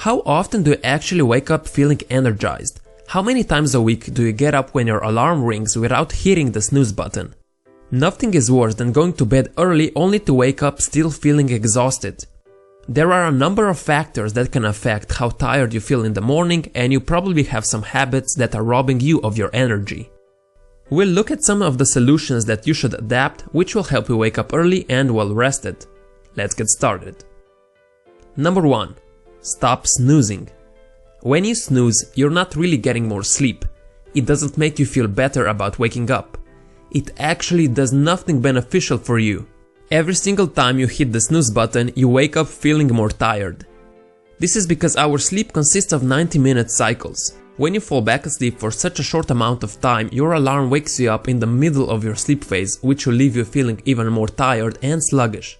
How often do you actually wake up feeling energized? How many times a week do you get up when your alarm rings without hitting the snooze button? Nothing is worse than going to bed early only to wake up still feeling exhausted. There are a number of factors that can affect how tired you feel in the morning, and you probably have some habits that are robbing you of your energy. We'll look at some of the solutions that you should adapt, which will help you wake up early and well rested. Let's get started. Number 1. Stop snoozing. When you snooze, you're not really getting more sleep. It doesn't make you feel better about waking up. It actually does nothing beneficial for you. Every single time you hit the snooze button, you wake up feeling more tired. This is because our sleep consists of 90-minute cycles. When you fall back asleep for such a short amount of time, your alarm wakes you up in the middle of your sleep phase, which will leave you feeling even more tired and sluggish.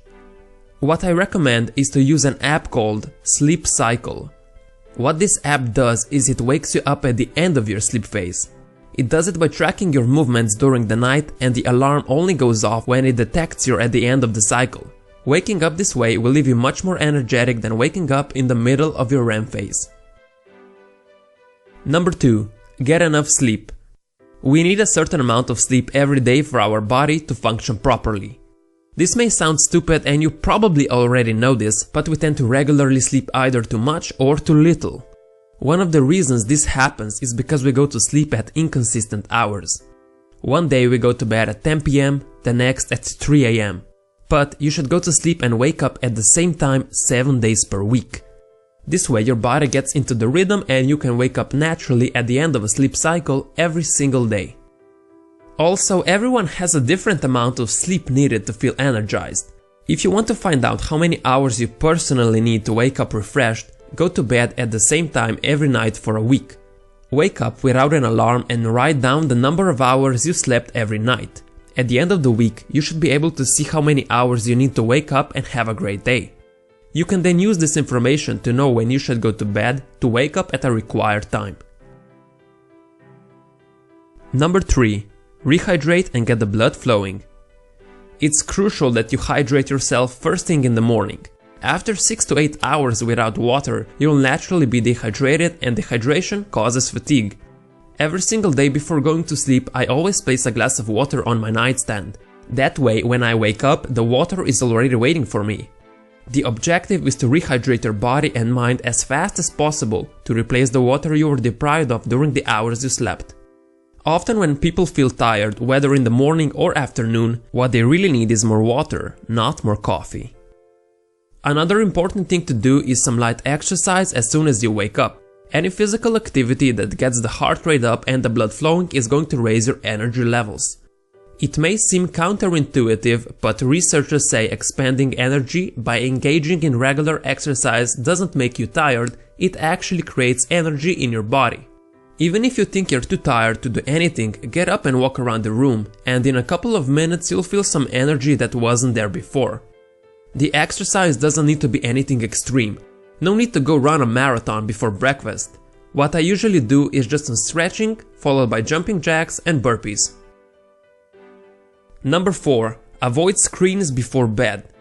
What I recommend is to use an app called Sleep Cycle. What this app does is it wakes you up at the end of your sleep phase. It does it by tracking your movements during the night, and the alarm only goes off when it detects you're at the end of the cycle. Waking up this way will leave you much more energetic than waking up in the middle of your REM phase. Number 2. Get enough sleep. We need a certain amount of sleep every day for our body to function properly. This may sound stupid and you probably already know this, but we tend to regularly sleep either too much or too little. One of the reasons this happens is because we go to sleep at inconsistent hours. One day we go to bed at 10 p.m, the next at 3 a.m. But you should go to sleep and wake up at the same time 7 days per week. This way your body gets into the rhythm and you can wake up naturally at the end of a sleep cycle every single day. Also, everyone has a different amount of sleep needed to feel energized. If you want to find out how many hours you personally need to wake up refreshed, go to bed at the same time every night for a week. Wake up without an alarm and write down the number of hours you slept every night. At the end of the week, you should be able to see how many hours you need to wake up and have a great day. You can then use this information to know when you should go to bed to wake up at a required time. Number 3. Rehydrate and get the blood flowing. It's crucial that you hydrate yourself first thing in the morning. After 6 to 8 hours without water, you'll naturally be dehydrated, and dehydration causes fatigue. Every single day before going to sleep, I always place a glass of water on my nightstand. That way, when I wake up, the water is already waiting for me. The objective is to rehydrate your body and mind as fast as possible to replace the water you were deprived of during the hours you slept. Often when people feel tired, whether in the morning or afternoon, what they really need is more water, not more coffee. Another important thing to do is some light exercise as soon as you wake up. Any physical activity that gets the heart rate up and the blood flowing is going to raise your energy levels. It may seem counterintuitive, but researchers say expending energy by engaging in regular exercise doesn't make you tired, it actually creates energy in your body. Even if you think you're too tired to do anything, get up and walk around the room, and in a couple of minutes you'll feel some energy that wasn't there before. The exercise doesn't need to be anything extreme. No need to go run a marathon before breakfast. What I usually do is just some stretching, followed by jumping jacks and burpees. Number 4. Avoid screens before bed.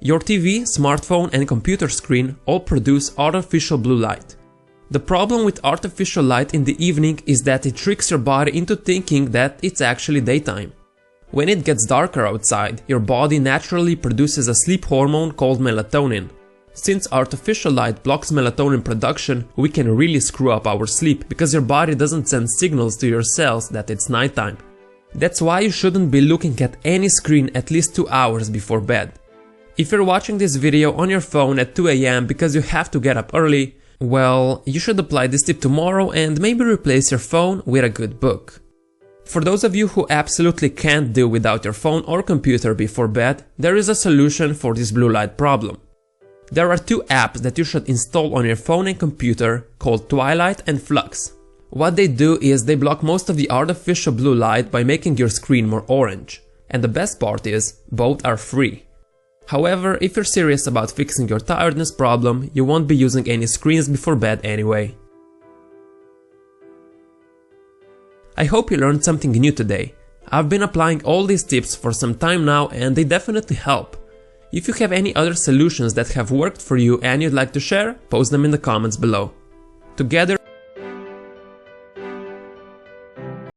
Your TV, smartphone and computer screen all produce artificial blue light. The problem with artificial light in the evening is that it tricks your body into thinking that it's actually daytime. When it gets darker outside, your body naturally produces a sleep hormone called melatonin. Since artificial light blocks melatonin production, we can really screw up our sleep because your body doesn't send signals to your cells that it's nighttime. That's why you shouldn't be looking at any screen at least 2 hours before bed. If you're watching this video on your phone at 2 a.m. because you have to get up early, well, you should apply this tip tomorrow and maybe replace your phone with a good book. For those of you who absolutely can't do without your phone or computer before bed, there is a solution for this blue light problem. There are 2 apps that you should install on your phone and computer called Twilight and Flux. What they do is they block most of the artificial blue light by making your screen more orange. And the best part is, both are free. However, if you're serious about fixing your tiredness problem, you won't be using any screens before bed anyway. I hope you learned something new today. I've been applying all these tips for some time now and they definitely help. If you have any other solutions that have worked for you and you'd like to share, post them in the comments below. Together